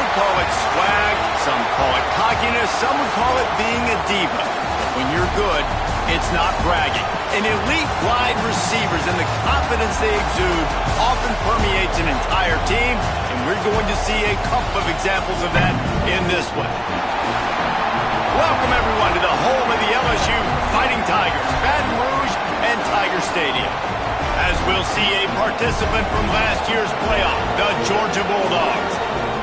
would call it swag, some call it cockiness, some would call it being a diva. But when you're good, it's not bragging. An elite wide receivers and the confidence they exude often permeates an entire team, and we're going to see a couple of examples of that in this one. Welcome, everyone, to the home of the LSU Fighting Tigers, Baton Rouge and Tiger Stadium. As we'll see a participant from last year's playoff, the Georgia Bulldogs,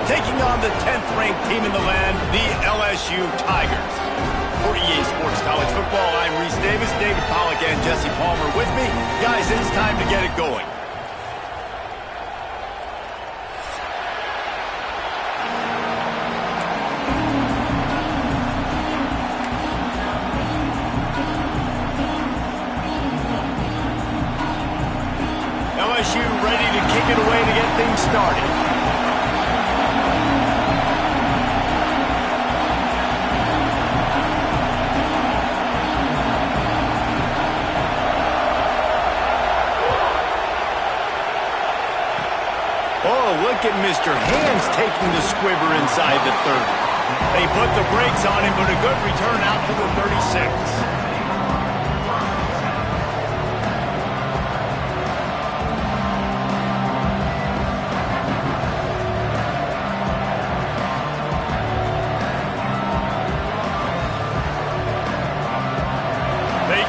taking on the 10th-ranked team in the land, the LSU Tigers. For EA Sports College Football, I'm Reese Davis, David Pollack, and Jesse Palmer with me. Guys, it's time to get it going. LSU ready to kick it away to get things started. Oh, look at Mr. Hands taking the squibber inside the 30. They put the brakes on him, but a good return out to the 36.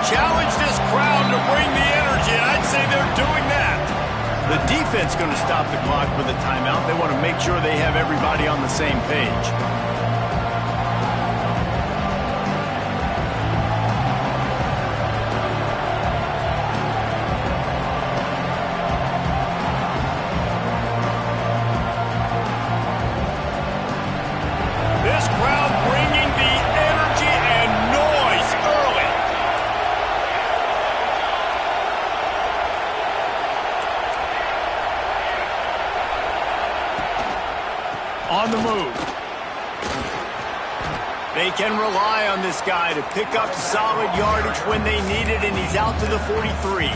Challenge this crowd to bring the energy, and I'd say they're doing that. The defense going to stop the clock with a timeout. They want to make sure they have everybody on the same page. This crowd bringing the energy and noise early. On the move. They can rely on this guy to pick up solid yardage when they need it, and he's out to the 43.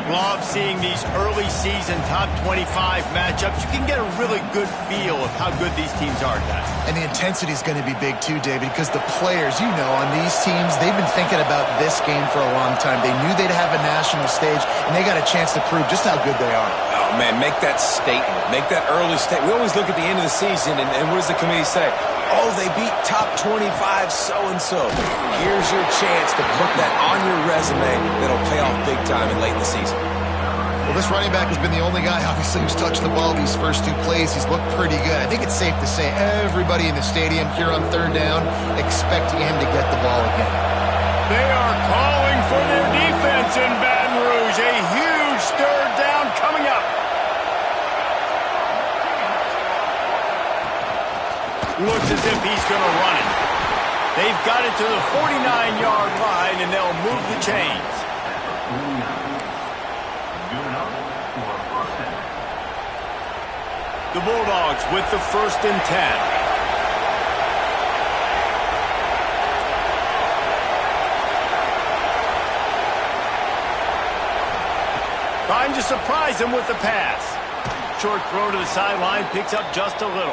Love seeing these early season top 25 matchups. You can get a really good feel of how good these teams are, guys. And the intensity is going to be big too, David, because the players, you know, on these teams, they've been thinking about this game for a long time. They knew they'd have a national stage, and they got a chance to prove just how good they are. Oh, man, make that statement. Make that early statement. We always look at the end of the season, and what does the committee say? Oh, they beat top 25 so-and-so. Here's your chance to put that on your resume that'll pay off big time and late in the season. Well, this running back has been the only guy, obviously, who's touched the ball these first two plays. He's looked pretty good. I think it's safe to say everybody in the stadium here on third down expecting him to get the ball again. They are calling for their defense in Baton Rouge. A huge third down coming up. Looks as if he's going to run it. They've got it to the 49-yard line, and they'll move the chains. The Bulldogs with the 1st and 10. Trying to surprise him with the pass. Short throw to the sideline, picks up just a little.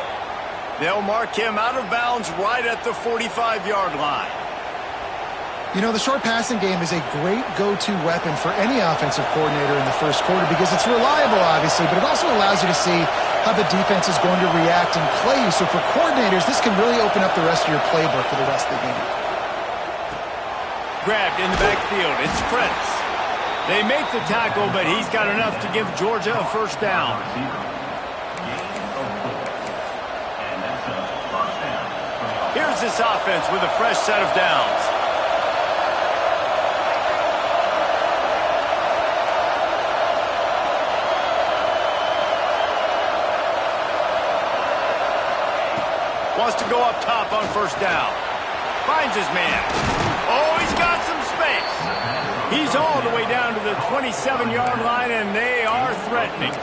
They'll mark him out of bounds right at the 45-yard line. You know, the short passing game is a great go-to weapon for any offensive coordinator in the first quarter because it's reliable, obviously, but it also allows you to see how the defense is going to react and play you. So for coordinators, this can really open up the rest of your playbook for the rest of the game. Grabbed in the backfield. It's Prince. They make the tackle, but he's got enough to give Georgia a first down. Here's this offense with a fresh set of downs. Wants to go up top on first down. Finds his man. Oh, he's got some space. He's all the way down to the 27-yard line, and they are threatening.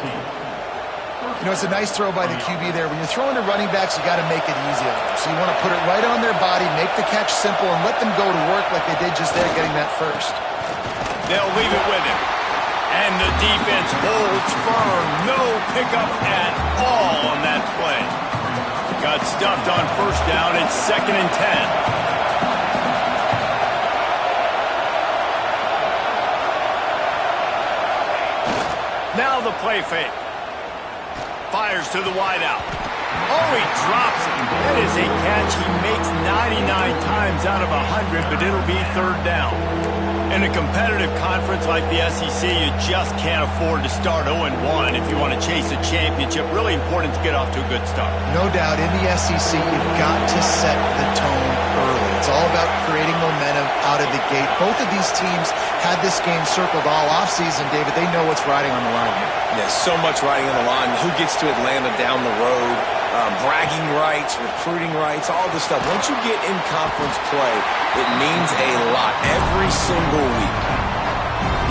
You know, it's a nice throw by the QB there. When you're throwing to running backs, you got to make it easy on them. So you want to put it right on their body, make the catch simple, and let them go to work like they did just there, getting that first. They'll leave it with him. And the defense holds firm. No pickup at all on that play. Got stuffed on first down. It's 2nd and 10. Now the play fake. Fires to the wideout. Oh, he drops it. That is a catch he makes 99 times out of 100, but it'll be 3rd down. In a competitive conference like the SEC, you just can't afford to start 0-1 if you want to chase a championship. Really important to get off to a good start. No doubt, in the SEC, you've got to set the tone early. It's all about creating momentum out of the gate. Both of these teams had this game circled all offseason, David. They know what's riding on the line here. Yeah, so much riding on the line. Who gets to Atlanta down the road? Bragging rights, recruiting rights, all this stuff. Once you get in conference play, it means a lot every single week.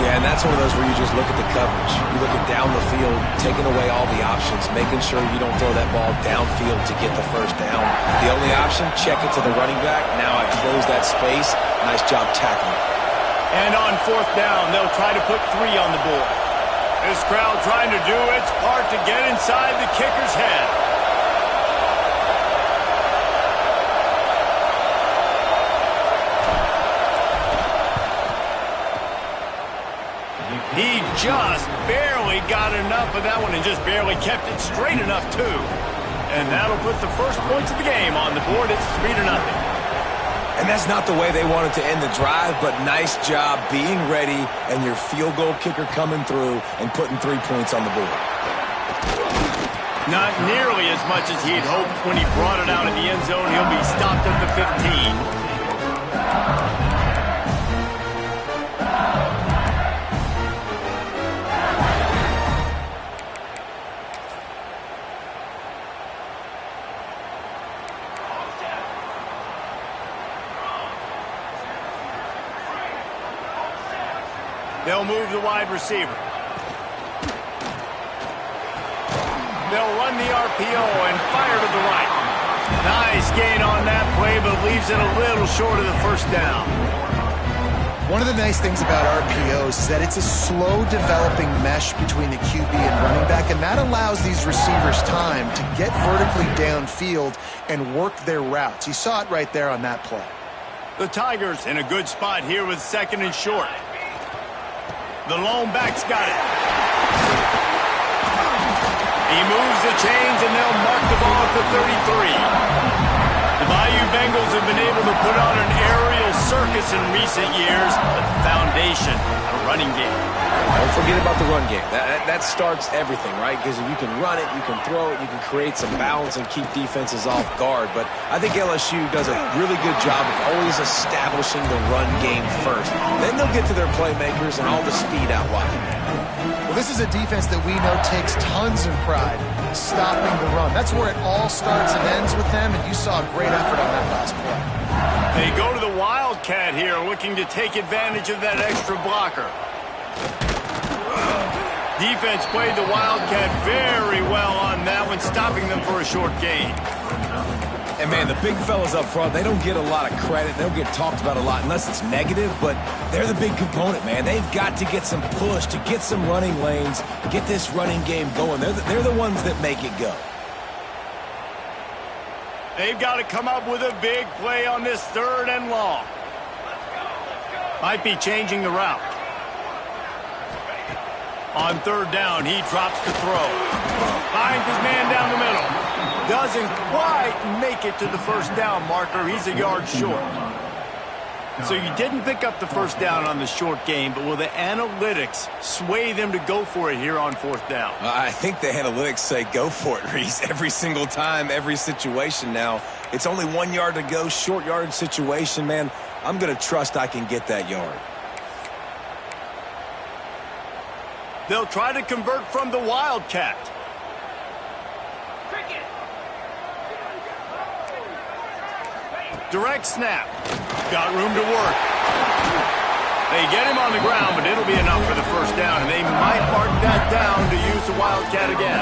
Yeah, and that's one of those where you just look at the coverage. You look at down the field, taking away all the options, making sure you don't throw that ball downfield to get the first down. The only option, check it to the running back. Now I close that space. Nice job tackling. And on 4th down, they'll try to put 3 on the board. This crowd trying to do its part to get inside the kicker's head. He just barely got enough of that one and just barely kept it straight enough, too. And that'll put the first points of the game on the board. It's 3-0. And that's not the way they wanted to end the drive, but nice job being ready and your field goal kicker coming through and putting 3 points on the board. Not nearly as much as he'd hoped when he brought it out of the end zone. He'll be stopped at the 15. They'll move the wide receiver. They'll run the RPO and fire to the right. Nice gain on that play, but leaves it a little short of the first down. One of the nice things about RPOs is that it's a slow developing mesh between the QB and running back, and that allows these receivers time to get vertically downfield and work their routes. You saw it right there on that play. The Tigers in a good spot here with 2nd and short. The lone back's got it. He moves the chains, and they'll mark the ball at the 33. The Bayou Bengals have been able to put on an aerial circus in recent years, but the foundation, a running game. Don't forget about the run game. That starts everything, right? Because if you can run it, you can throw it, you can create some balance and keep defenses off guard. But I think LSU does a really good job of always establishing the run game first. Then they'll get to their playmakers and all the speed out wide. Well, this is a defense that we know takes tons of pride stopping the run. That's where it all starts and ends with them, and you saw a great effort on that last play. They go to the Wildcat here, looking to take advantage of that extra blocker. Defense played the Wildcat very well on that one, stopping them for a short gain. And, man, the big fellas up front, they don't get a lot of credit. They don't get talked about a lot unless it's negative, but they're the big component, man. They've got to get some push, to get some running lanes, get this running game going. They're the ones that make it go. They've got to come up with a big play on this 3rd and long. Might be changing the route. On 3rd down, he drops the throw. Finds his man down the middle. Doesn't quite make it to the first down marker. He's a yard short. So you didn't pick up the first down on the short game, but will the analytics sway them to go for it here on 4th down? I think the analytics say go for it, Reese. Every single time, every situation now. It's only 1 yard to go, short yardage situation, man. I'm going to trust I can get that yard. They'll try to convert from the Wildcat. Direct snap. Got room to work. They get him on the ground, but it'll be enough for the first down, and they might mark that down to use the Wildcat again.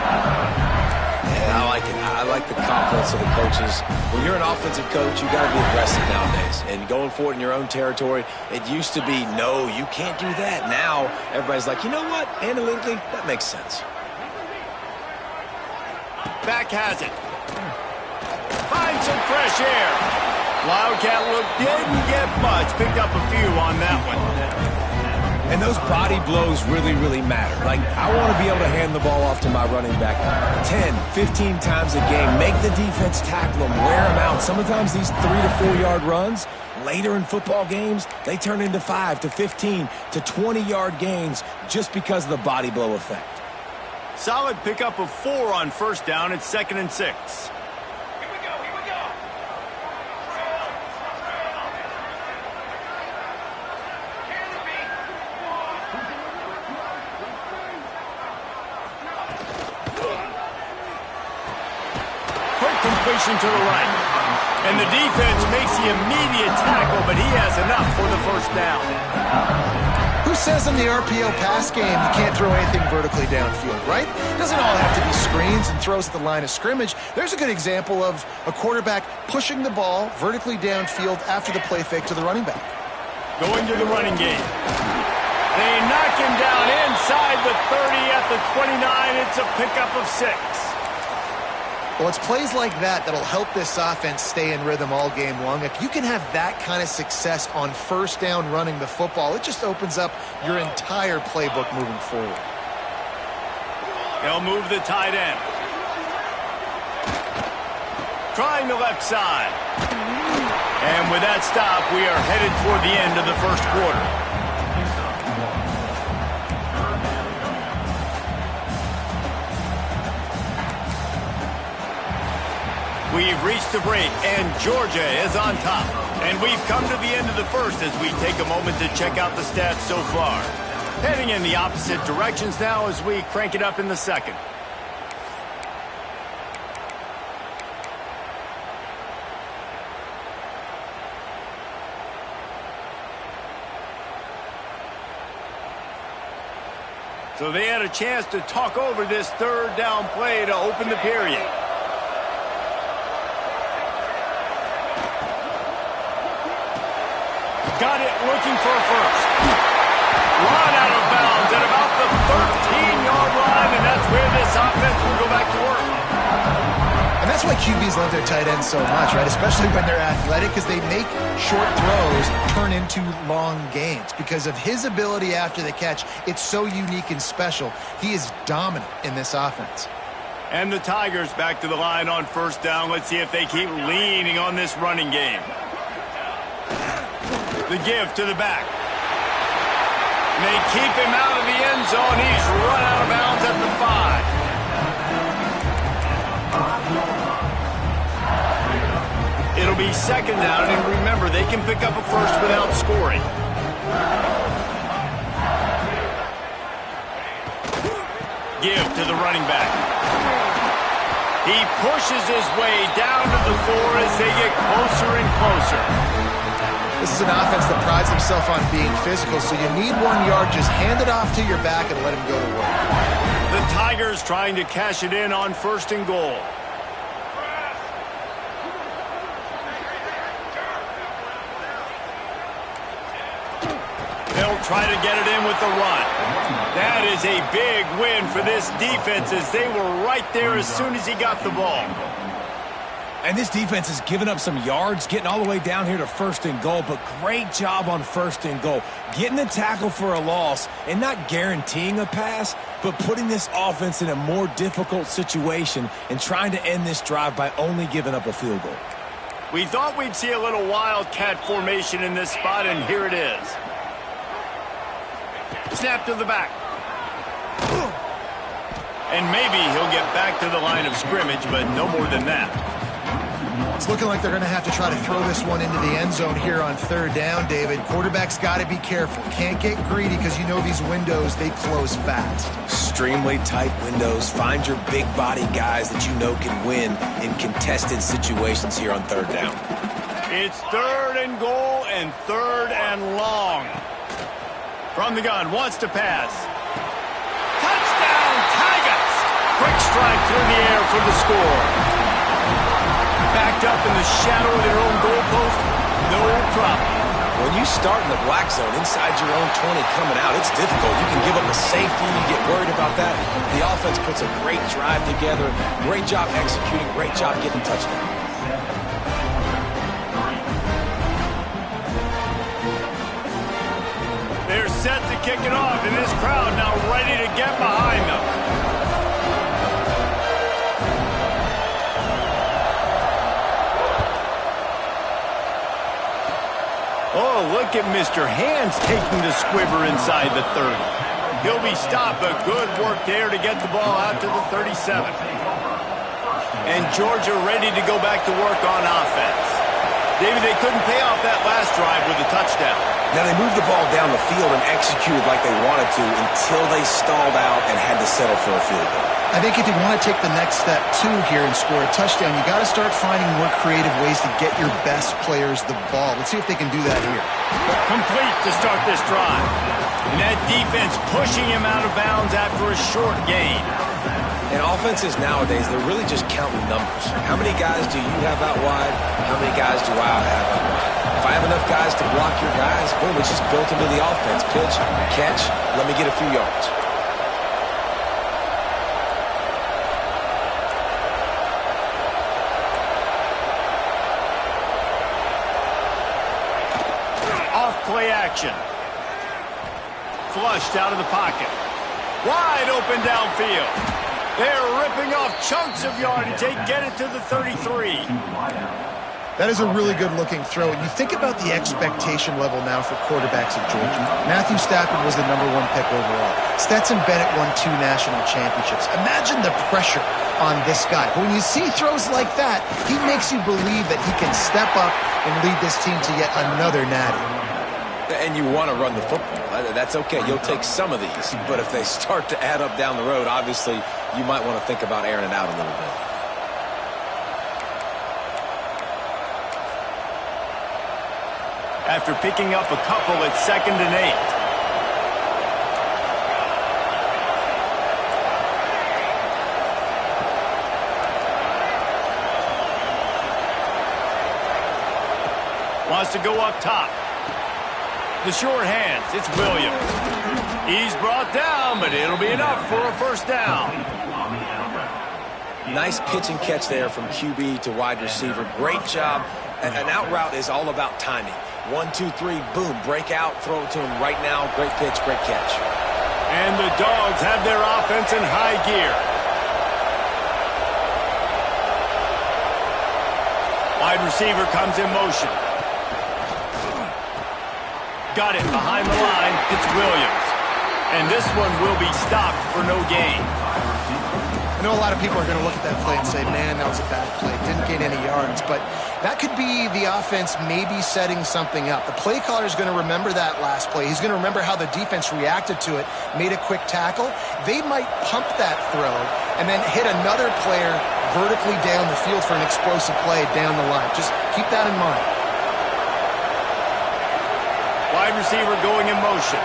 Yeah, I like it. I like the confidence of the coaches. When you're an offensive coach, you got to be aggressive nowadays. And going for it in your own territory, it used to be, no, you can't do that. Now, everybody's like, you know what? Analytically, that makes sense. Back has it. fresh air. Wildcat look didn't get much. Picked up a few on that one. And those body blows really, really matter. Like, I want to be able to hand the ball off to my running back 10, 15 times a game. Make the defense tackle them, wear them out. Sometimes these 3 to 4 yard runs, later in football games, they turn into 5 to 15 to 20 yard gains just because of the body blow effect. Solid pickup of 4 on first down. It's 2nd and 6. Completion to the right. And the defense makes the immediate tackle, but he has enough for the first down. Who says in the RPO pass game you can't throw anything vertically downfield, right? It doesn't all have to be screens and throws at the line of scrimmage. There's a good example of a quarterback pushing the ball vertically downfield after the play fake to the running back. Going to the running game. They knock him down inside the 30 at the 29. It's a pickup of 6. Well, it's plays like that that'll help this offense stay in rhythm all game long. If you can have that kind of success on first down running the football, it just opens up your entire playbook moving forward. They'll move the tight end. Trying the left side. And with that stop, we are headed toward the end of the first quarter. We've reached the break, and Georgia is on top. And we've come to the end of the first as we take a moment to check out the stats so far. Heading in the opposite directions now as we crank it up in the second. So they had a chance to talk over this third down play to open the period. Got it, looking for a first. Run out of bounds at about the 13-yard line, and that's where this offense will go back to work. And that's why QBs love their tight ends so much, right? Especially when they're athletic, because they make short throws turn into long gains. Because of his ability after the catch, it's so unique and special. He is dominant in this offense. And the Tigers back to the line on first down. Let's see if they keep leaning on this running game. The give to the back. They keep him out of the end zone. He's run out of bounds at the 5. It'll be second down, and remember, they can pick up a first without scoring. Give to the running back. He pushes his way down to the 4 as they get closer and closer. This is an offense that prides themselves on being physical, so you need 1 yard, just hand it off to your back and let him go to work. The Tigers trying to cash it in on first and goal. They'll try to get it in with the run. That is a big win for this defense as they were right there as soon as he got the ball. And this defense has given up some yards, getting all the way down here to first and goal, but great job on first and goal. Getting the tackle for a loss and not guaranteeing a pass, but putting this offense in a more difficult situation and trying to end this drive by only giving up a field goal. We thought we'd see a little wildcat formation in this spot, and here it is. Snap to the back. And maybe he'll get back to the line of scrimmage, but no more than that. It's looking like they're going to have to try to throw this one into the end zone here on third down, David. Quarterback's got to be careful. Can't get greedy because you know these windows, they close fast. Extremely tight windows. Find your big body guys that you know can win in contested situations here on third down. It's third and goal and third and long. From the gun, wants to pass. Touchdown, Tigers! Quick strike through the air for the score. Backed up in the shadow of their own goalpost, no problem. When you start in the black zone inside your own 20 coming out, it's difficult. You can give up a safety, you get worried about that. The offense puts a great drive together, great job executing, great job getting a touchdown. They're set to kick it off, and this crowd now ready to get behind them. Oh, look at Mr. Hands taking the squibber inside the 30. He'll be stopped, but good work there to get the ball out to the 37. And Georgia ready to go back to work on offense. David, they couldn't pay off that last drive with a touchdown. Now, they moved the ball down the field and executed like they wanted to until they stalled out and had to settle for a field goal. I think if you want to take the next step, too, here and score a touchdown, you got to start finding more creative ways to get your best players the ball. Let's see if they can do that here. Complete to start this drive. And that defense pushing him out of bounds after a short gain. And offenses nowadays, they're really just counting numbers. How many guys do you have out wide? How many guys do I have out wide? If I have enough guys to block your guys, boom, it's just built into the offense. Pitch, catch, let me get a few yards. Play action. Flushed out of the pocket. Wide open downfield. They're ripping off chunks of yardage. They get it to the 33. That is a really good-looking throw. And you think about the expectation level now for quarterbacks at Georgia. Matthew Stafford was the #1 pick overall. Stetson Bennett won 2 national championships. Imagine the pressure on this guy. But when you see throws like that, he makes you believe that he can step up and lead this team to yet another natty. And you want to run the football. That's okay. You'll take some of these. But if they start to add up down the road, obviously, you might want to think about airing it out a little bit. After picking up a couple at 2nd and 8. Wants to go up top. The short hands, it's Williams. He's brought down, but it'll be enough for a first down. Nice pitch and catch there from QB to wide receiver. Great job. An out route is all about timing. 1, 2, 3, boom, break out, throw it to him right now. Great pitch, great catch. And the Dogs have their offense in high gear. Wide receiver comes in motion. Got it behind the line. It's Williams. And this one will be stopped for no gain. I know a lot of people are going to look at that play and say, man, that was a bad play. Didn't gain any yards. But that could be the offense maybe setting something up. The play caller is going to remember that last play. He's going to remember how the defense reacted to it, made a quick tackle. They might pump that throw and then hit another player vertically down the field for an explosive play down the line. Just keep that in mind. Wide receiver going in motion.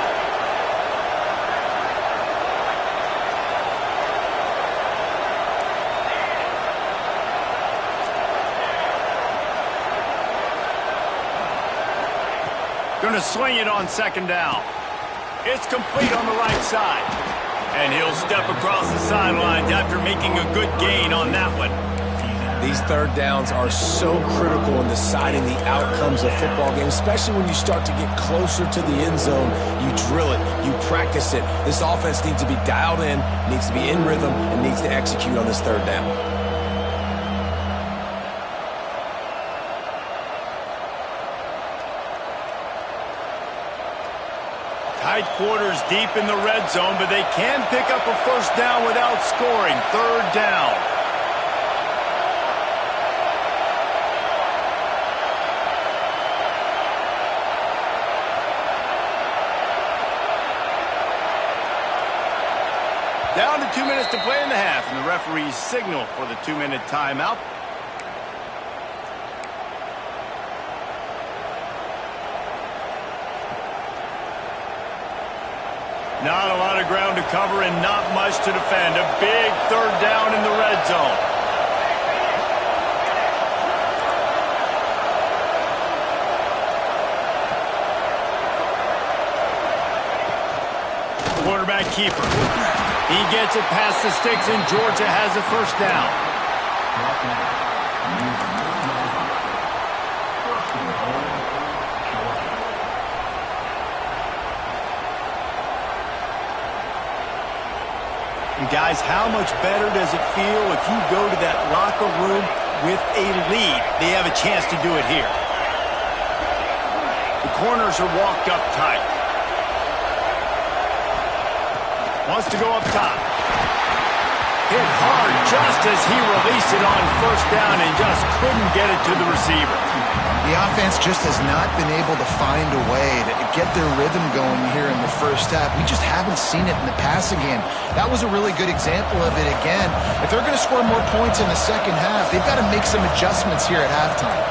Going to swing it on 2nd down. It's complete on the right side. And he'll step across the sidelines after making a good gain on that one. These 3rd downs are so critical in deciding the outcomes of football games, especially when you start to get closer to the end zone. You drill it, you practice it. This offense needs to be dialed in, needs to be in rhythm, and needs to execute on this 3rd down. Tight quarters deep in the red zone, but they can pick up a first down without scoring. 3rd down. Down to 2 minutes to play in the half, and the referees signal for the 2-minute timeout. Not a lot of ground to cover and not much to defend. A big 3rd down in the red zone. Quarterback keeper. He gets it past the sticks, and Georgia has a first down. Guys, how much better does it feel if you go to that locker room with a lead? They have a chance to do it here. The corners are walked up tight. Wants to go up top. Hit hard just as he released it on first down and just couldn't get it to the receiver. The offense just has not been able to find a way to get their rhythm going here in the first half. We just haven't seen it in the passing game. That was a really good example of it again. If they're going to score more points in the second half, they've got to make some adjustments here at halftime.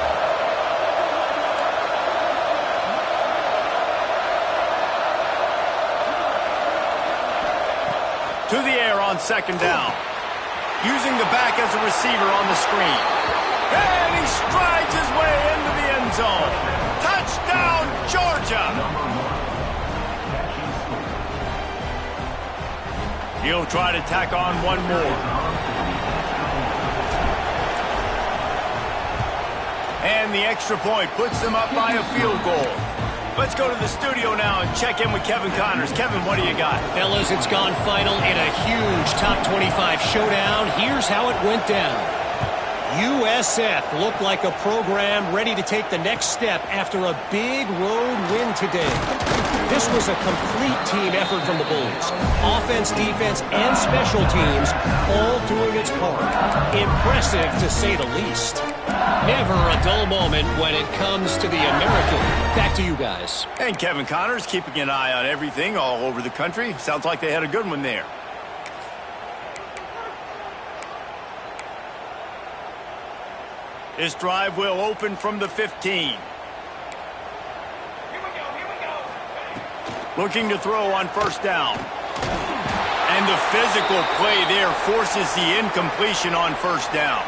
To the air on second down. Using the back as a receiver on the screen. And he strides his way into the end zone. Touchdown, Georgia! He'll try to tack on one more. And the extra point puts them up by a field goal. Let's go to the studio now and check in with Kevin Connors. Kevin, what do you got? Fellas, it's gone final in a huge top 25 showdown. Here's how it went down. USF looked like a program ready to take the next step after a big road win today. This was a complete team effort from the Bulls. Offense, defense, and special teams all doing its part. Impressive, to say the least. Never a dull moment when it comes to the American. Back to you guys. And Kevin Connors keeping an eye on everything all over the country. Sounds like they had a good one there. This drive will open from the 15. Looking to throw on first down. And the physical play there forces the incompletion on first down.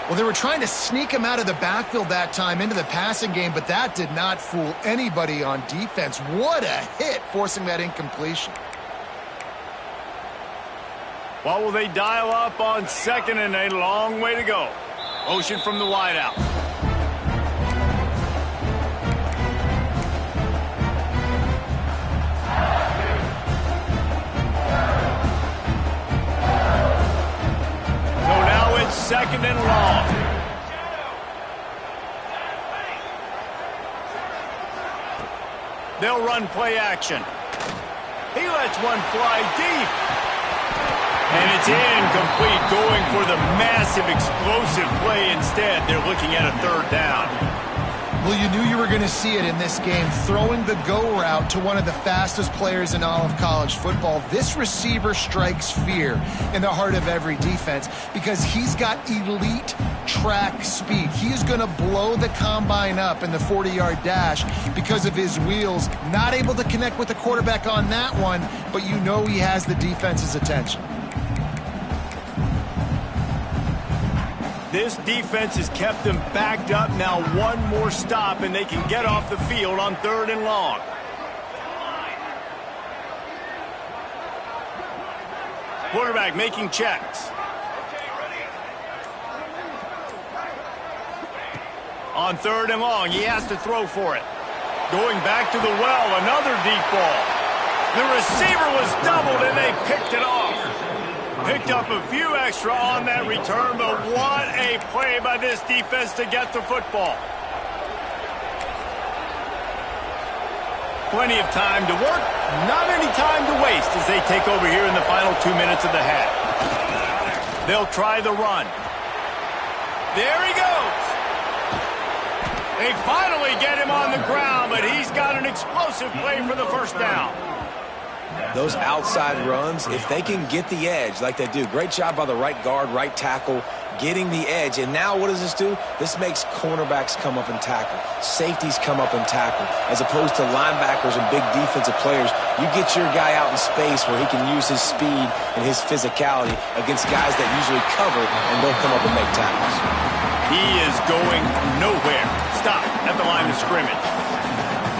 Well, they were trying to sneak him out of the backfield that time into the passing game, but that did not fool anybody on defense. What a hit, forcing that incompletion. What will they dial up on second and a long way to go? Motion from the wideout. So now it's second and long. They'll run play action. He lets one fly deep. And it's incomplete, going for the massive explosive play instead. They're looking at a third down. Well, you knew you were going to see it in this game, throwing the go route to one of the fastest players in all of college football. This receiver strikes fear in the heart of every defense because he's got elite track speed. He is going to blow the combine up in the 40-yard dash because of his wheels. Not able to connect with the quarterback on that one, but you know he has the defense's attention. This defense has kept them backed up. Now one more stop, and they can get off the field on third and long. Quarterback making checks. On third and long, he has to throw for it. Going back to the well, another deep ball. The receiver was doubled, and they picked it off. Picked up a few extra on that return, but what a play by this defense to get the football. Plenty of time to work, not any time to waste as they take over here in the final 2 minutes of the half. They'll try the run. There he goes. They finally get him on the ground, but he's got an explosive play for the first down. Those outside runs, if they can get the edge like they do, great job by the right guard, right tackle, getting the edge. And now what does this do? This makes cornerbacks come up and tackle. Safeties come up and tackle. As opposed to linebackers and big defensive players, you get your guy out in space where he can use his speed and his physicality against guys that usually cover, and they'll come up and make tackles. He is going nowhere. Stop at the line of scrimmage.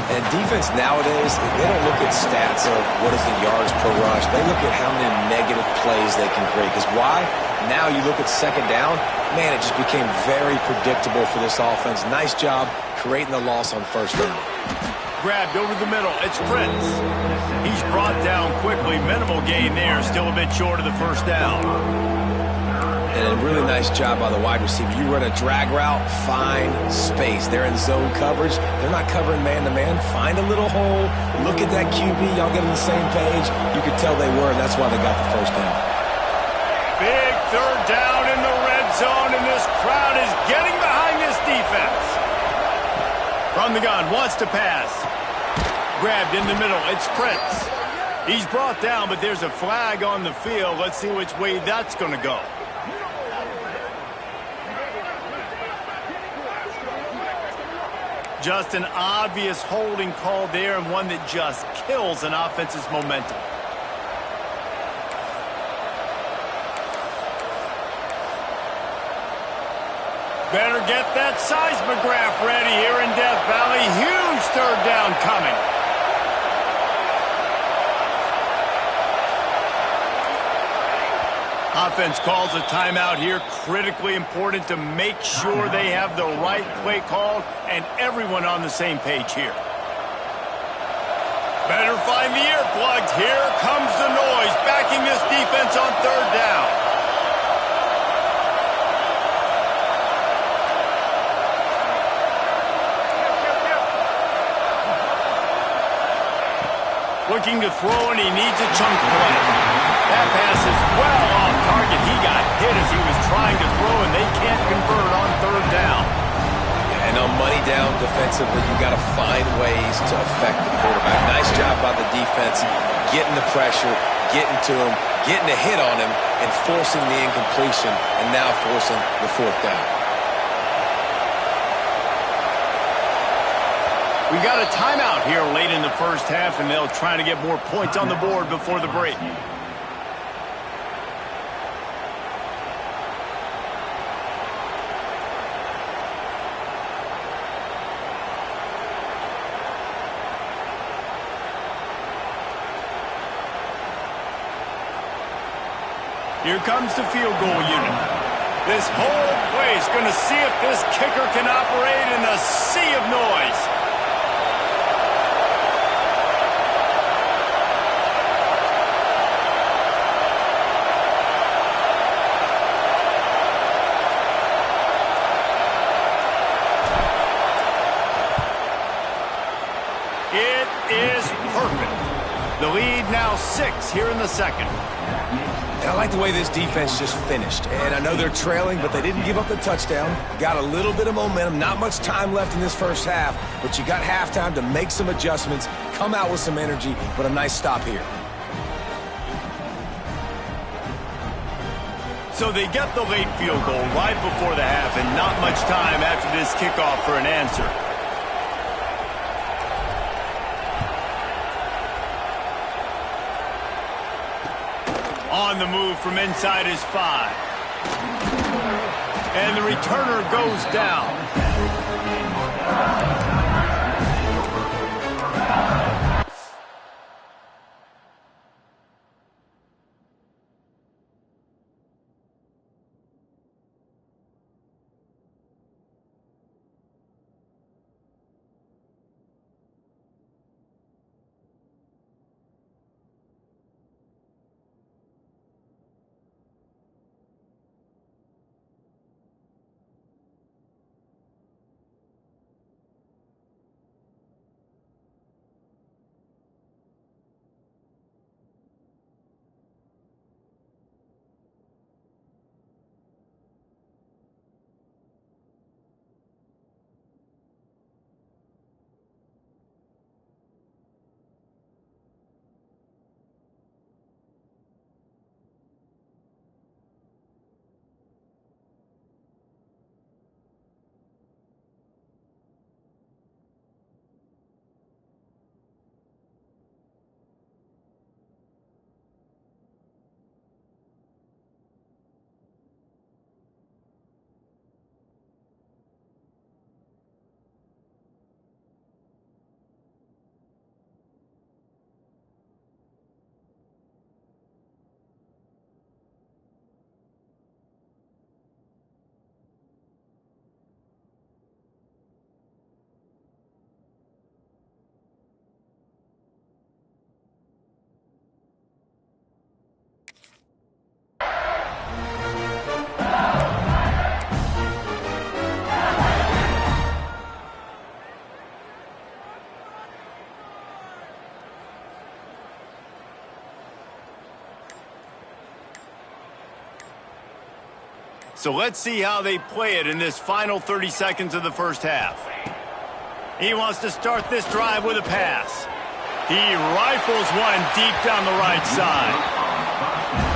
And defense nowadays, they don't look at stats of what is the yards per rush. They look at how many negative plays they can create. Because why? Now you look at second down, man, it just became very predictable for this offense. Nice job creating the loss on first down. Grabbed over the middle. It's Prince. He's brought down quickly. Minimal gain there. Still a bit short of the first down. And a really nice job by the wide receiver. You run a drag route, find space. They're in zone coverage. They're not covering man-to-man. Find a little hole. Look at that QB. Y'all get on the same page. You could tell they were, and that's why they got the first down. Big third down in the red zone, and this crowd is getting behind this defense. From the gun, wants to pass. Grabbed in the middle. It's Prince. He's brought down, but there's a flag on the field. Let's see which way that's going to go. Just an obvious holding call there, and one that just kills an offense's momentum. Better get that seismograph ready here in Death Valley. Huge third down coming. Offense calls a timeout here. Critically important to make sure they have the right play called and everyone on the same page here. Better find the earplugs. Here comes the noise, backing this defense on third down. Looking to throw, and he needs a chunk play. That pass is well off target. He got hit as he was trying to throw, and they can't convert on third down. And on money down defensively, you got to find ways to affect the quarterback. Nice job by the defense, getting the pressure, getting to him, getting a hit on him, and forcing the incompletion, and now forcing the fourth down. We got a timeout here late in the first half, and they'll try to get more points on the board before the break. Here comes the field goal unit. This whole place going to see if this kicker can operate in a sea of noise. It is perfect. The lead now 6 here in the second. And I like the way this defense just finished. And I know they're trailing, but they didn't give up the touchdown. Got a little bit of momentum. Not much time left in this first half, but you got halftime to make some adjustments, come out with some energy, but a nice stop here. So they get the late field goal right before the half, and not much time after this kickoff for an answer. On the move from inside his 5. And the returner goes down. So let's see how they play it in this final 30 seconds of the first half. He wants to start this drive with a pass. He rifles one deep down the right side.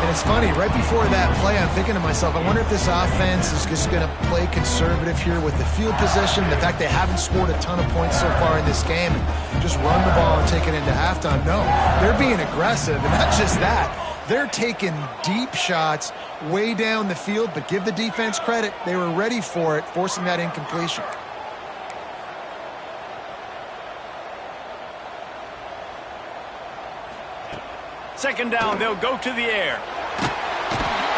And it's funny, right before that play, I'm thinking to myself, I wonder if this offense is just going to play conservative here with the field position, the fact they haven't scored a ton of points so far in this game, and just run the ball and take it into halftime. No, they're being aggressive, and not just that. They're taking deep shots way down the field, but give the defense credit. They were ready for it, forcing that incompletion. Second down, they'll go to the air.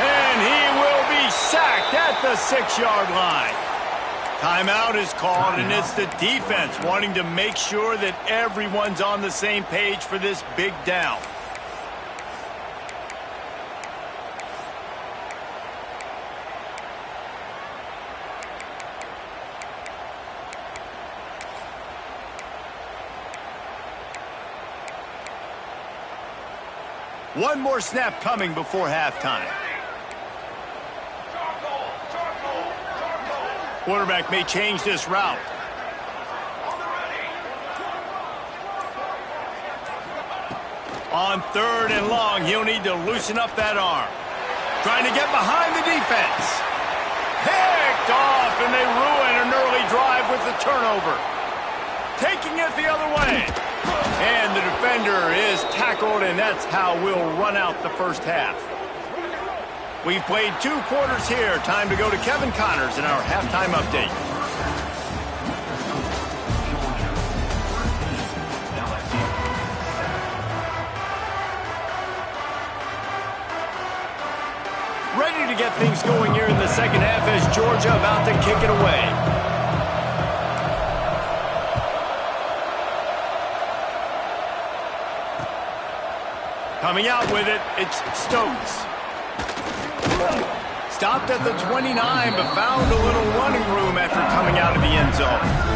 And he will be sacked at the 6-yard line. Timeout is called, and it's the defense wanting to make sure that everyone's on the same page for this big down. One more snap coming before halftime. Quarterback may change this route. On 3rd and long, he'll need to loosen up that arm. Trying to get behind the defense. Picked off, and they ruin an early drive with the turnover. Taking it the other way. And the defender is tackled, and that's how we'll run out the first half. We've played 2 quarters here. Time to go to Kevin Connors in our halftime update. Ready to get things going here in the second half as Georgia about to kick it away. Coming out with it, it's Stokes. Stopped at the 29, but found a little running room after coming out of the end zone.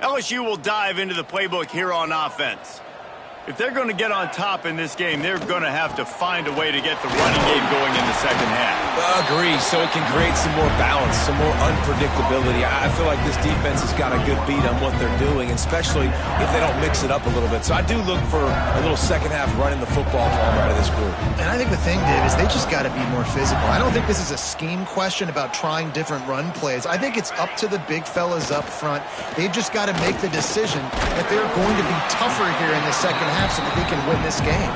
LSU will dive into the playbook here on offense. If they're going to get on top in this game, they're going to have to find a way to get the running game going in the second half. Agree, so it can create some more balance, some more unpredictability. I feel like this defense has got a good beat on what they're doing, especially if they don't mix it up a little bit. So I do look for a little second half running the football from out of this group. And I think the thing, Dave, is they just got to be more physical. I don't think this is a scheme question about trying different run plays. I think it's up to the big fellas up front. They've just got to make the decision that they're going to be tougher here in the second half so that they can win this game.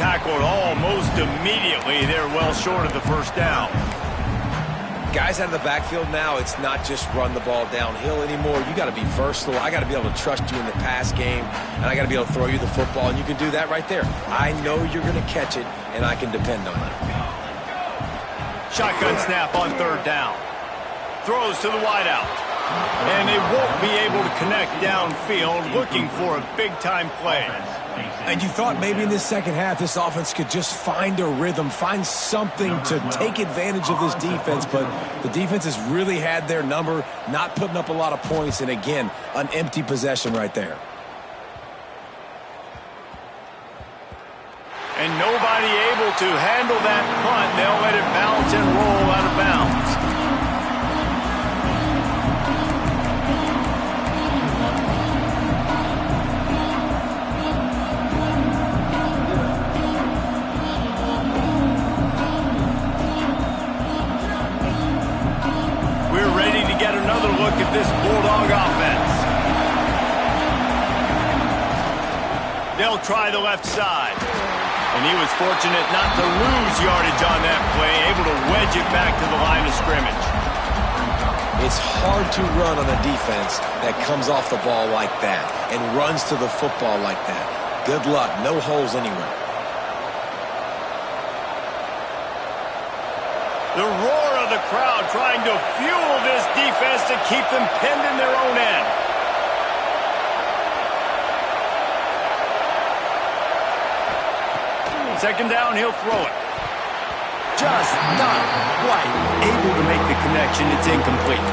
Tackled almost immediately. They're well short of the first down. Guys out of the backfield now, it's not just run the ball downhill anymore. You got to be versatile. I got to be able to trust you in the pass game, and I got to be able to throw you the football, and you can do that right there. I know you're going to catch it, and I can depend on it. Shotgun snap on third down. Throws to the wideout. And they won't be able to connect downfield, looking for a big-time play. And you thought maybe in this second half this offense could just find a rhythm, find something to take advantage of this defense, but the defense has really had their number, not putting up a lot of points, and again, an empty possession right there. And nobody able to handle that punt. They'll let it bounce and roll out of bounds. We're ready to get another look at this Bulldog offense. They'll try the left side. And he was fortunate not to lose yardage on that play, able to wedge it back to the line of scrimmage. It's hard to run on a defense that comes off the ball like that and runs to the football like that. Good luck. No holes anywhere. The roar of the crowd trying to fuel this defense to keep them pinned in their own end. Second down, he'll throw it. Just not quite able to make the connection. It's incomplete.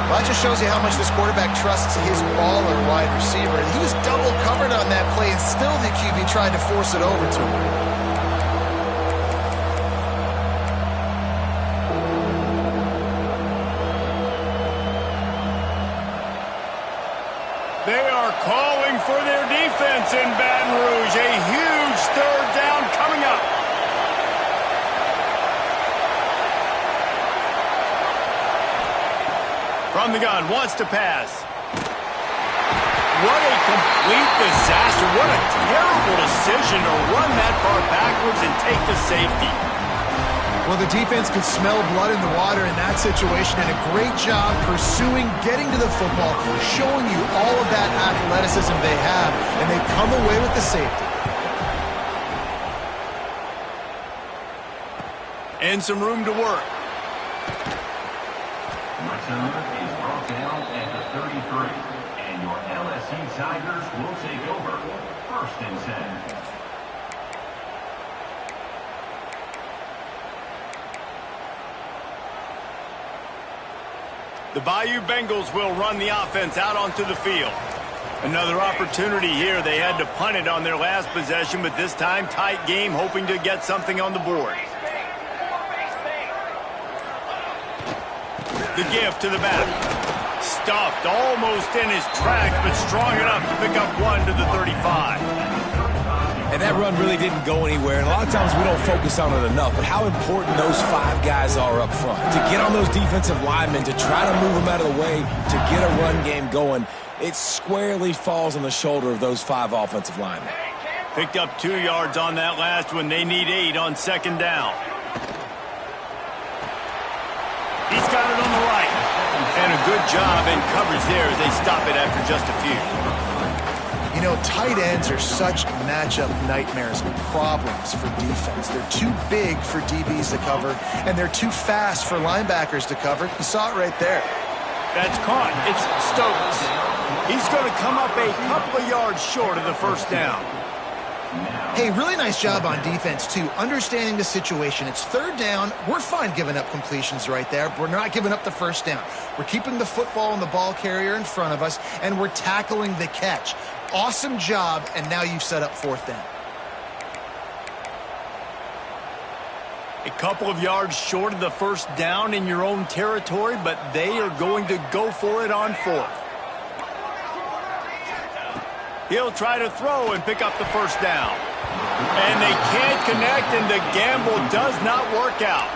Well, that just shows you how much this quarterback trusts his baller wide receiver. He was double covered on that play, and still the QB tried to force it over to him. They are calling for their defense in Baton Rouge. A huge third down coming up. From the gun, wants to pass. What a complete disaster. What a terrible decision to run that far backwards and take the safety. Well, the defense could smell blood in the water in that situation, and a great job pursuing, getting to the football, showing you all of that athleticism they have, and they come away with the safety. And some room to work. Return is brought down at the 33, and your LSU Tigers will take over. 1st and 10. The Bayou Bengals will run the offense out onto the field. Another opportunity here. They had to punt it on their last possession, but this time tight game, hoping to get something on the board. The give to the back. Stuffed almost in his tracks, but strong enough to pick up one to the 35. And that run really didn't go anywhere. And a lot of times we don't focus on it enough, but how important those 5 guys are up front. To get on those defensive linemen, to try to move them out of the way, to get a run game going, it squarely falls on the shoulder of those 5 offensive linemen. Picked up 2 yards on that last one. They need 8 on second down. He's got it on the right. And a good job in coverage there as they stop it after just a few. You know, tight ends are such matchup nightmares and problems for defense. They're too big for DBs to cover, and they're too fast for linebackers to cover. You saw it right there. That's caught. It's Stokes. He's going to come up a couple of yards short of the first down. Hey, really nice job on defense, too, understanding the situation. It's third down. We're fine giving up completions right there, but we're not giving up the first down. We're keeping the football and the ball carrier in front of us, and we're tackling the catch. Awesome job, and now you've set up 4th down. A couple of yards short of the first down in your own territory, but they are going to go for it on 4th. He'll try to throw and pick up the first down. And they can't connect, and the gamble does not work out.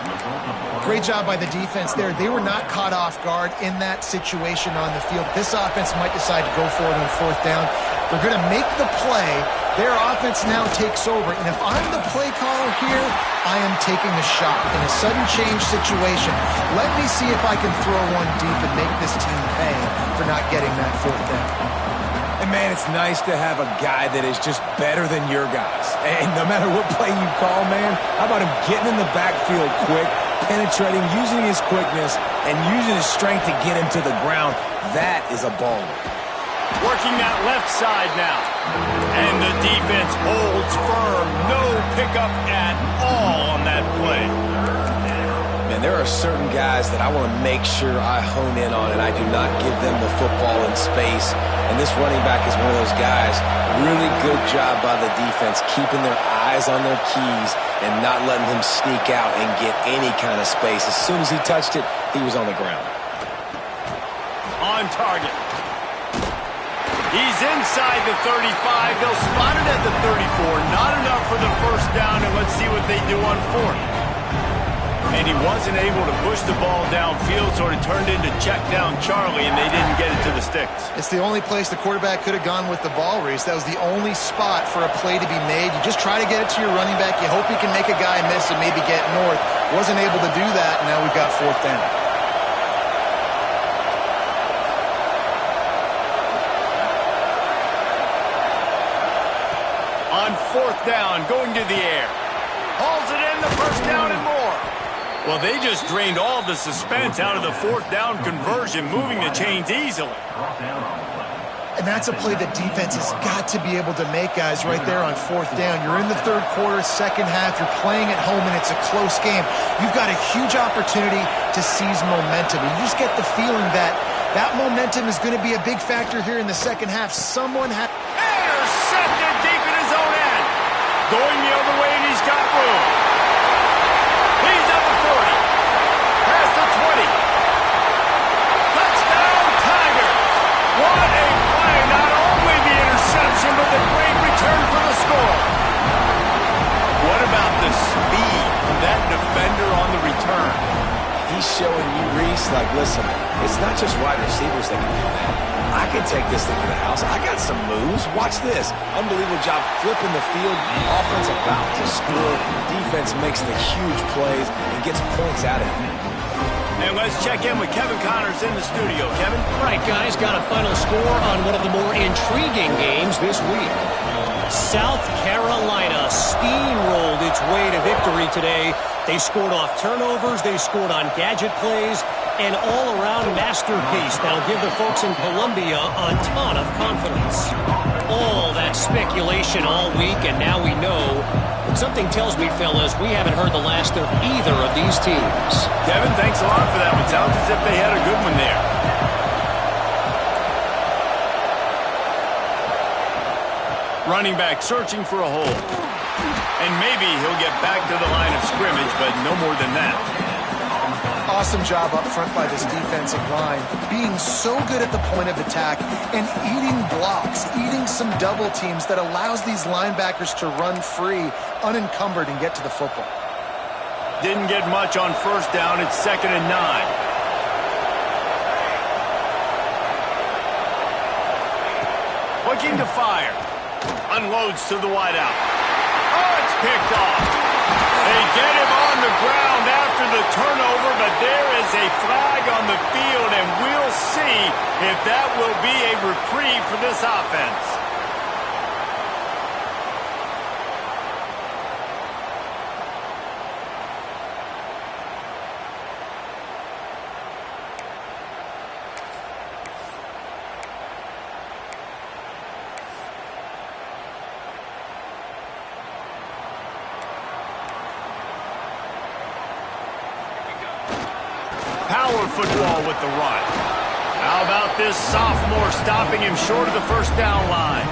Great job by the defense there. They were not caught off guard in that situation on the field. This offense might decide to go for it on 4th down. They're going to make the play. Their offense now takes over. And if I'm the play caller here, I am taking the shot. In a sudden change situation, let me see if I can throw one deep and make this team pay for not getting that 4th down. And, man, it's nice to have a guy that is just better than your guys. And no matter what play you call, man, how about him getting in the backfield quick, penetrating, using his quickness, and using his strength to get him to the ground. That is a baller. Working that left side now. And the defense holds firm. No pickup at all on that play. Man, there are certain guys that I want to make sure I hone in on, and I do not give them the football in space. And this running back is one of those guys. Really good job by the defense, keeping their eyes on their keys and not letting him sneak out and get any kind of space. As soon as he touched it, he was on the ground. On target. He's inside the 35. They'll spot it at the 34. Not enough for the first down, and let's see what they do on fourth. And he wasn't able to push the ball downfield, so it turned into check down Charlie, and they didn't get it to the sticks. It's the only place the quarterback could have gone with the ball, Reese. That was the only spot for a play to be made. You just try to get it to your running back. You hope he can make a guy miss and maybe get north. Wasn't able to do that, and now we've got fourth down. On fourth down, going to the air. Hauls it in, the first down and more. Well, they just drained all the suspense out of the fourth down conversion, moving the chains easily. And that's a play that defense has got to be able to make, guys, right there on fourth down. You're in the third quarter, second half. You're playing at home, and it's a close game. You've got a huge opportunity to seize momentum. And you just get the feeling that that momentum is going to be a big factor here in the second half. Someone has... Intercepted deep in his own end. Going the other way, and he's got room. He's at the 40. Past the 20. Touchdown, Tigers. What a play. Not only the interception, but the great return for the score. What about the speed of that defender on the return? He's showing you, Reese, like, listen, it's not just wide receivers that can do that. I can take this thing to the house. I got some moves. Watch this. Unbelievable job flipping the field. Offense about to score. Defense makes the huge plays and gets points out of it. And let's check in with Kevin Connors in the studio. Kevin? All right, guys, got a final score on one of the more intriguing games this week. South Carolina steamrolled its way to victory today. They scored off turnovers, they scored on gadget plays, an all-around masterpiece that'll give the folks in Columbia a ton of confidence. All that speculation all week, and now we know. Something tells me, fellas, we haven't heard the last of either of these teams. Kevin, thanks a lot for that one. Sounds as if they had a good one there. Running back searching for a hole. And maybe he'll get back to the line of scrimmage, but no more than that. Awesome job up front by this defensive line, being so good at the point of attack and eating blocks, eating some double teams that allows these linebackers to run free, unencumbered, and get to the football. Didn't get much on first down. It's 2nd and 9. Looking to fire. Unloads to the wideout. Oh, it's picked off. They get him on the ground after the turnover, but there is a flag on the field, and we'll see if that will be a reprieve for this offense. Power football with the run. How about this sophomore stopping him short of the first down line?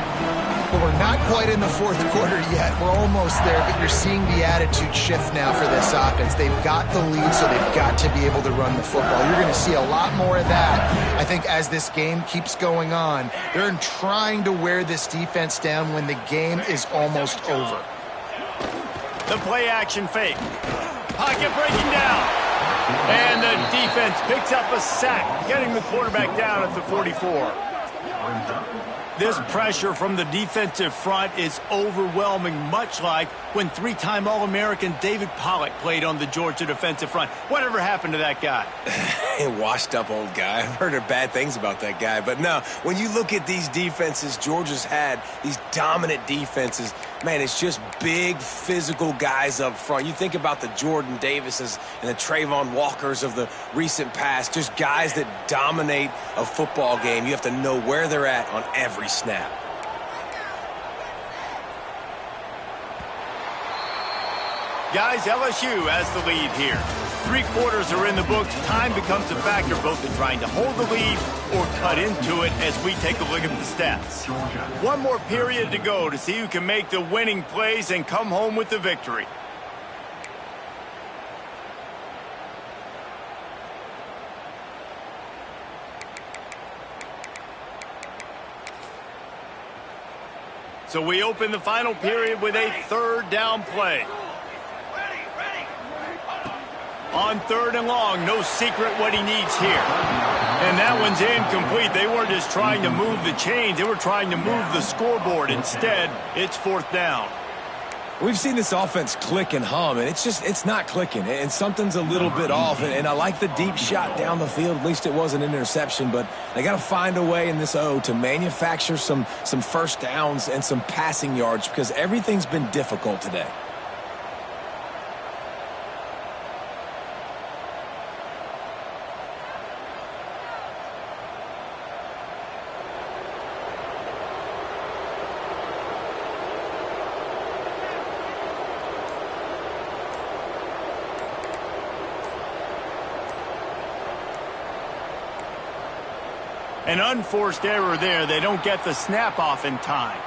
Well, we're not quite in the fourth quarter yet. We're almost there, but you're seeing the attitude shift now for this offense. They've got the lead, so they've got to be able to run the football. You're going to see a lot more of that, I think, as this game keeps going on. They're trying to wear this defense down when the game is almost over. The play action fake. Pocket breaking down. And the defense picks up a sack, getting the quarterback down at the 44. This pressure from the defensive front is overwhelming, much like when three-time All-American David Pollock played on the Georgia defensive front. Whatever happened to that guy? A washed-up old guy. I've heard bad things about that guy. But no, when you look at these defenses Georgia's had, these dominant defenses, man, it's just big physical guys up front. You think about the Jordan Davises and the Trayvon Walkers of the recent past, just guys that dominate a football game. You have to know where they're at on every snap. Guys, LSU has the lead here. 3 quarters are in the books. Time becomes a factor both in trying to hold the lead or cut into it as we take a look at the stats. 1 more period to go to see who can make the winning plays and come home with the victory. So we open the final period with a 3rd down play. On 3rd and long, no secret what he needs here. And that one's incomplete. They weren't just trying to move the chains. They were trying to move the scoreboard. Instead, it's 4th down. We've seen this offense click and hum, and it's not clicking, and something's a little bit off. And I like the deep shot down the field. At least it wasn't an interception, but they got to find a way in this O to manufacture some first downs and some passing yards because everything's been difficult today. An unforced error there. They don't get the snap off in time.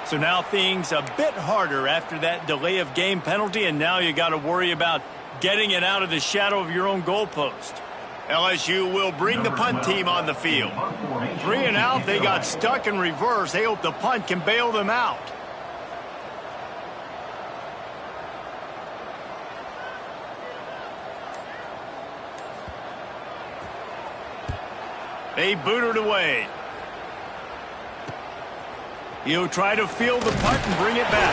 So now things a bit harder after that delay of game penalty, and now you got to worry about getting it out of the shadow of your own goalpost. LSU will bring the punt team on the field. 3 and out, they got stuck in reverse. They hope the punt can bail them out. They boot it away. He'll try to field the punt and bring it back.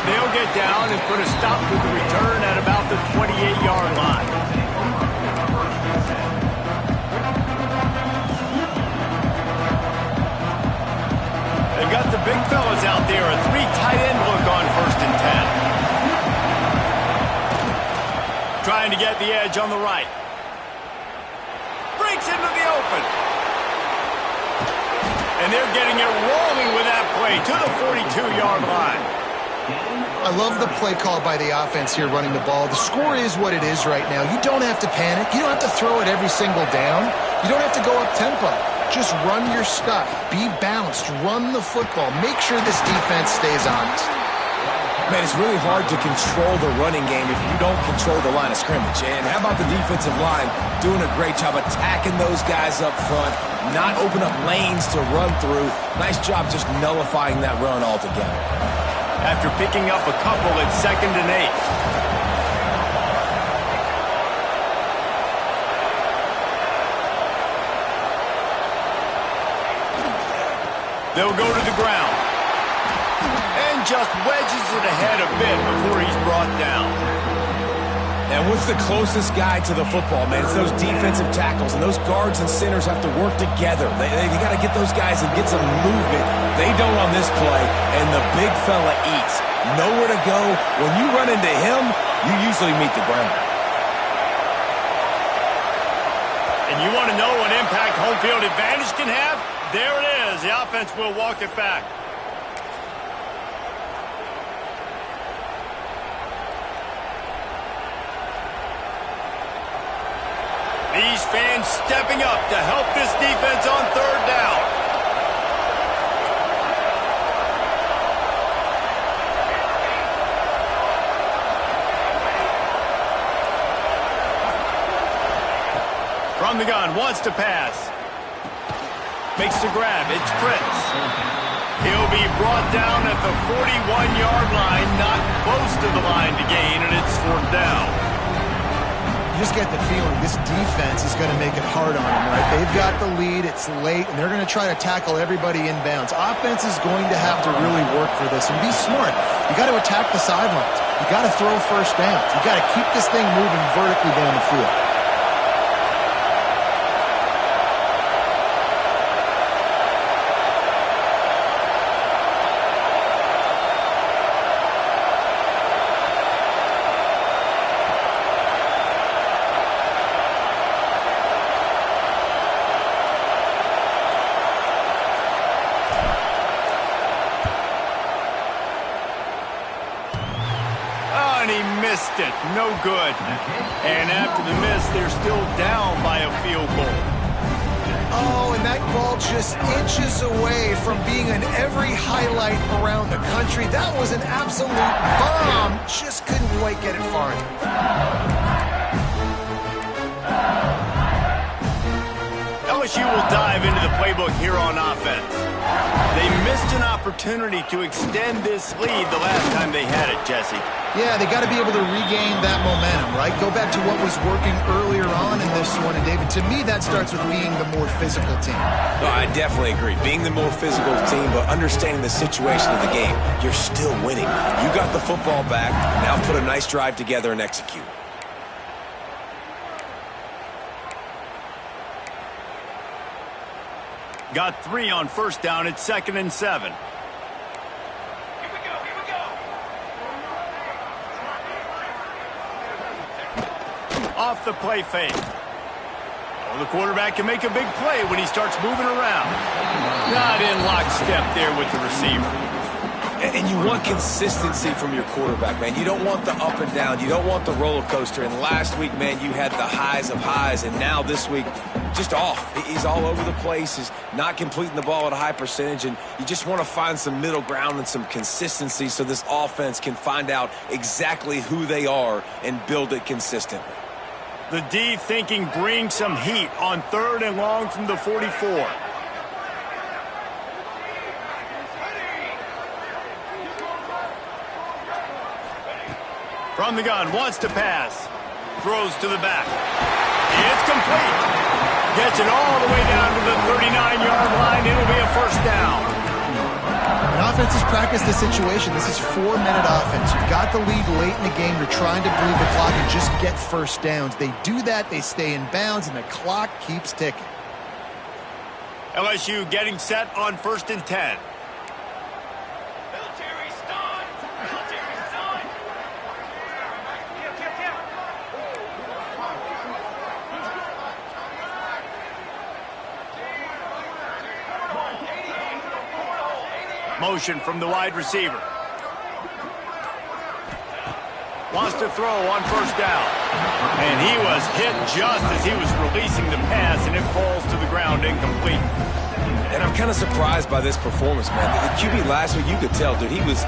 They'll get down and put a stop to the return at about the 28-yard line. They've got the big fellas out there. A 3 tight end look on 1st and 10. Trying to get the edge on the right. Breaks into the open. And they're getting it rolling with that play to the 42-yard line. I love the play call by the offense here running the ball. The score is what it is right now. You don't have to panic. You don't have to throw it every single down. You don't have to go up tempo. Just run your stuff. Be balanced. Run the football. Make sure this defense stays honest. Man, it's really hard to control the running game if you don't control the line of scrimmage. And how about the defensive line doing a great job attacking those guys up front, not open up lanes to run through. Nice job just nullifying that run altogether. After picking up a couple at 2nd and 8. They'll go to the ground. And just wedges it ahead a bit before he's brought down. And what's the closest guy to the football, man? It's those defensive tackles, and those guards and centers have to work together. They got to get those guys and get some movement. They don't on this play, and the big fella eats. Nowhere to go. When you run into him, you usually meet the ground. And you want to know what impact home field advantage can have? There it is. The offense will walk it back. These fans stepping up to help this defense on 3rd down. From the gun, wants to pass. Makes the grab. It's Prince. He'll be brought down at the 41-yard line, not close to the line to gain, and it's 4th down. You just get the feeling this defense is going to make it hard on them, right? They've got the lead, it's late, and they're going to try to tackle everybody inbounds. Offense is going to have to really work for this and be smart. You got to attack the sidelines. You got to throw first downs. You got to keep this thing moving vertically down the field. and he missed it. No good. And after the miss, they're still down by a field goal. Oh, and that ball just inches away from being in every highlight around the country. That was an absolute bomb. Just couldn't quite get it far enough. LSU will dive into the playbook here on offense. They missed an opportunity to extend this lead the last time they had it, Jesse. Yeah, they got to be able to regain that momentum, right? Go back to what was working earlier on in this one. And, David, to me, that starts with being the more physical team. No, I definitely agree. Being the more physical team, but understanding the situation of the game, you're still winning. You got the football back. Now put a nice drive together and execute. Got 3 on first down. It's 2nd and 7. Off the play fake. Oh, the quarterback can make a big play when he starts moving around. Not in lockstep there with the receiver. And you want consistency from your quarterback, man. You don't want the up and down. You don't want the roller coaster. And last week, man, you had the highs of highs. And now this week, just off. He's all over the place. He's not completing the ball at a high percentage. And you just want to find some middle ground and some consistency so this offense can find out exactly who they are and build it consistently. The D thinking bring some heat on 3rd and long from the 44. From the gun, wants to pass. Throws to the back. It's complete. Gets it all the way down to the 39-yard line. It'll be a first down. An offense has practiced the situation. This is 4-minute offense. You've got the lead late in the game. You're trying to bleed the clock and just get first downs. They do that. They stay in bounds, and the clock keeps ticking. LSU getting set on 1st and 10. Motion from the wide receiver. Wants to throw on first down. And he was hit just as he was releasing the pass, and it falls to the ground incomplete. And I'm kind of surprised by this performance, man. The QB last week, you could tell, dude, he was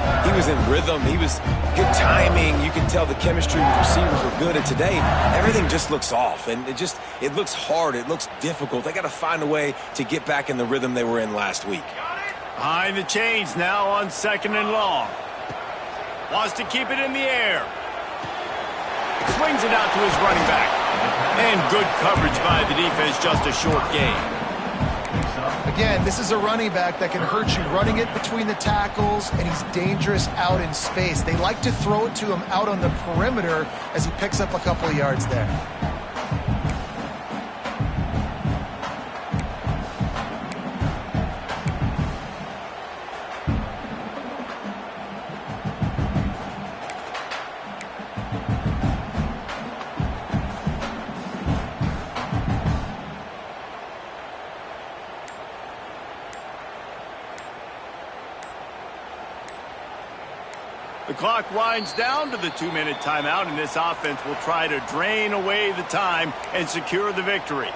in rhythm. He was good timing. You could tell the chemistry with receivers were good. And today, everything just looks off. And it looks hard. It looks difficult. They got to find a way to get back in the rhythm they were in last week. Behind the chains now on 2nd and long. Wants to keep it in the air. Swings it out to his running back. And good coverage by the defense, just a short gain. Again, this is a running back that can hurt you running it between the tackles, and he's dangerous out in space. They like to throw it to him out on the perimeter as he picks up a couple of yards there. The clock winds down to the 2-minute timeout, and this offense will try to drain away the time and secure the victory.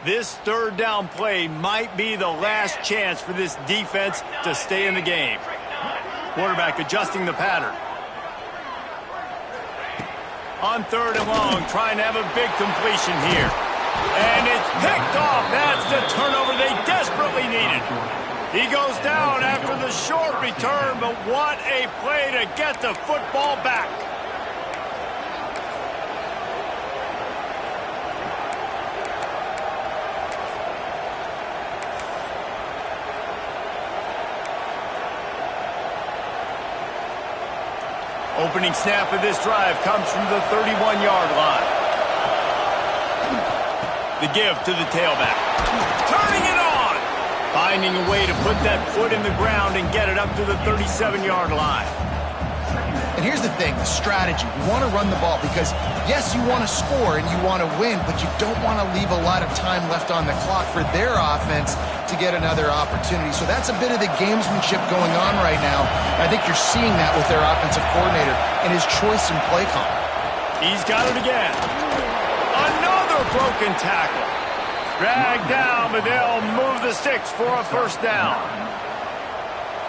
This 3rd down play might be the last chance for this defense to stay in the game. Quarterback adjusting the pattern. On 3rd and long, trying to have a big completion here. And it's picked off. That's the turnover they desperately needed. He goes down after the short return, but what a play to get the football back. Opening snap of this drive comes from the 31-yard line. The give to the tailback. Turning it on! Finding a way to put that foot in the ground and get it up to the 37-yard line. And And here's the thing, the strategy. You want to run the ball because, yes, you want to score and you want to win, but you don't want to leave a lot of time left on the clock for their offense to get another opportunity. So that's a bit of the gamesmanship going on right now. I think you're seeing that with their offensive coordinator and his choice in play call. He's got it again. Another broken tackle. Dragged down, but they'll move the sticks for a first down.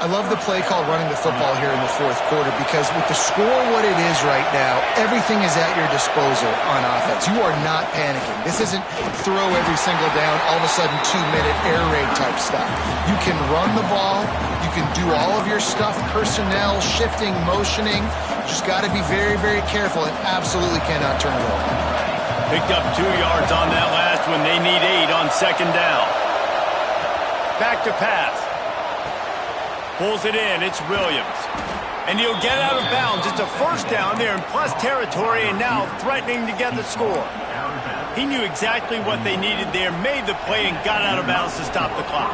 I love the play call running the football here in the fourth quarter because with the score what it is right now, everything is at your disposal on offense. You are not panicking. This isn't throw every single down, all of a sudden 2-minute air raid type stuff. You can run the ball. You can do all of your stuff, personnel, shifting, motioning. You just got to be very, very careful and absolutely cannot turn it over. Picked up 2 yards on that last one. They need 8 on second down. Back to pass. Pulls it in. It's Williams. And he'll get out of bounds. It's a first down there in plus territory and now threatening to get the score. He knew exactly what they needed there, made the play, and got out of bounds to stop the clock.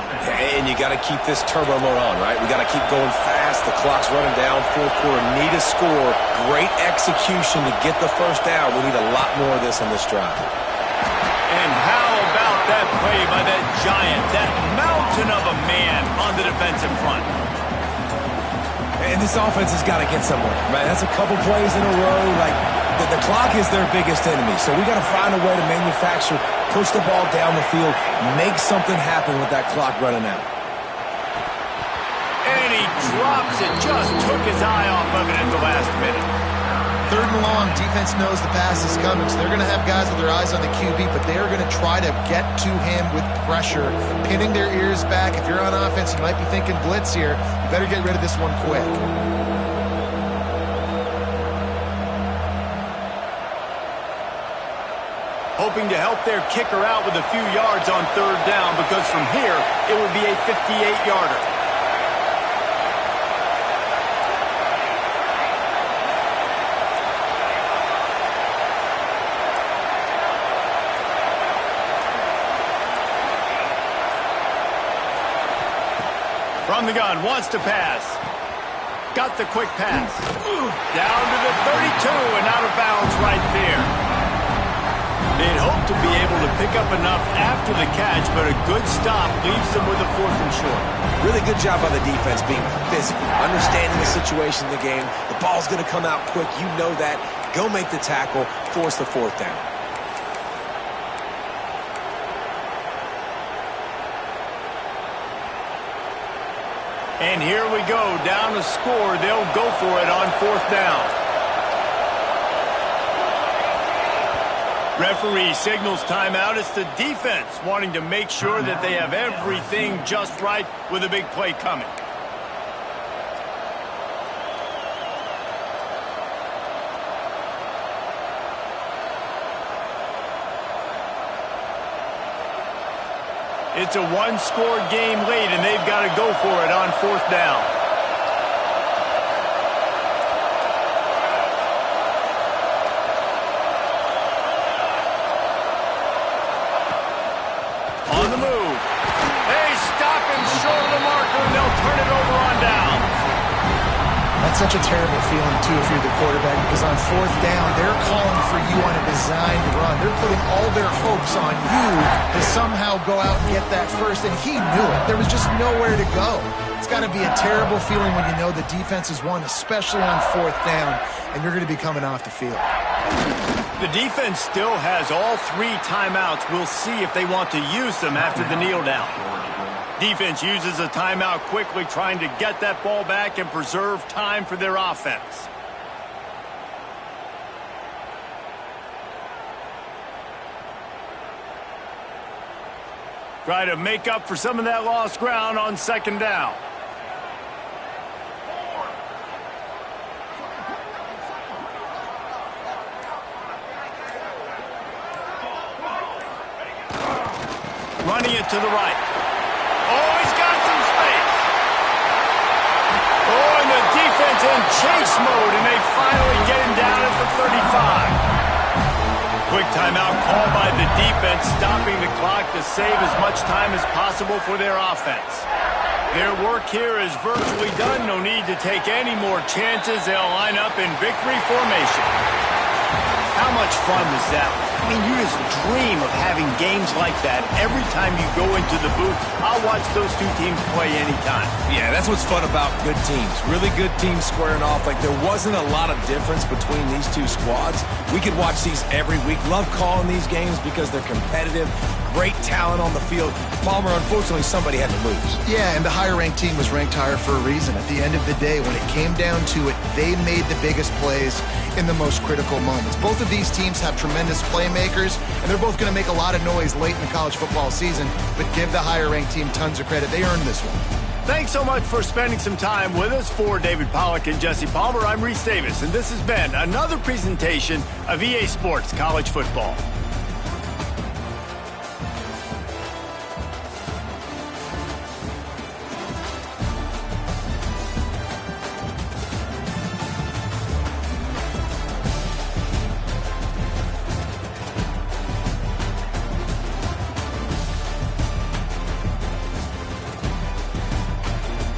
And you got to keep this turbo mode on, right? We got to keep going fast. The clock's running down. Fourth quarter, need a score. Great execution to get the first down. We need a lot more of this on this drive. And how about that play by that giant, that mountain of a man on the defensive front? And this offense has got to get somewhere, right? That's a couple plays in a row. Like, the clock is their biggest enemy. So we got to find a way to manufacture, push the ball down the field, make something happen with that clock running out. And he drops it, just took his eye off of it at the last minute. Third and long, defense knows the pass is coming, so they're going to have guys with their eyes on the QB, but they are going to try to get to him with pressure, pinning their ears back. If you're on offense, you might be thinking blitz here. You better get rid of this one quick. Hoping to help their kicker out with a few yards on third down because from here, it would be a 58-yarder. From the gun, wants to pass. Got the quick pass. Down to the 32 and out of bounds right there. They'd hoped to be able to pick up enough after the catch, but a good stop leaves them with a 4th and short. Really good job by the defense being physical, understanding the situation in the game. The ball's going to come out quick. You know that. Go make the tackle, force the 4th down. And here we go, down to score. They'll go for it on 4th down. Referee signals timeout. It's the defense wanting to make sure that they have everything just right with a big play coming. It's a one-score game late, and they've got to go for it on 4th down. On the move. They stop him short of the marker, and they'll turn it over on downs. That's such a terrible feeling, too, if you're the quarterback, because on 4th down, they're calling for you on a designed run. They're putting all their hopes on you to somehow go out and get that first, and he knew it. There was just nowhere to go. It's got to be a terrible feeling when you know the defense has won, especially on 4th down, and you're going to be coming off the field. The defense still has all 3 timeouts. We'll see if they want to use them after the kneel down. Defense uses a timeout quickly, trying to get that ball back and preserve time for their offense. Try to make up for some of that lost ground on second down. Running it to the right. Oh, he's got some space. Oh, and the defense in chase mode, and they finally get him down at the 35. Quick timeout called by the defense, stopping the clock to save as much time as possible for their offense. Their work here is virtually done. No need to take any more chances. They'll line up in victory formation. How much fun was that? I mean, you just dream of having games like that every time you go into the booth. I'll watch those two teams play anytime. Yeah, that's what's fun about good teams. Really good teams squaring off. Like, there wasn't a lot of difference between these two squads. We could watch these every week. Love calling these games because they're competitive. Great talent on the field. Palmer, unfortunately, somebody had to lose. Yeah, and the higher-ranked team was ranked higher for a reason. At the end of the day, when it came down to it, they made the biggest plays in the most critical moments. Both of these teams have tremendous playmakers, and they're both going to make a lot of noise late in the college football season, but give the higher-ranked team tons of credit. They earned this one. Thanks so much for spending some time with us. For David Pollack and Jesse Palmer, I'm Reese Davis, and this has been another presentation of EA Sports College Football.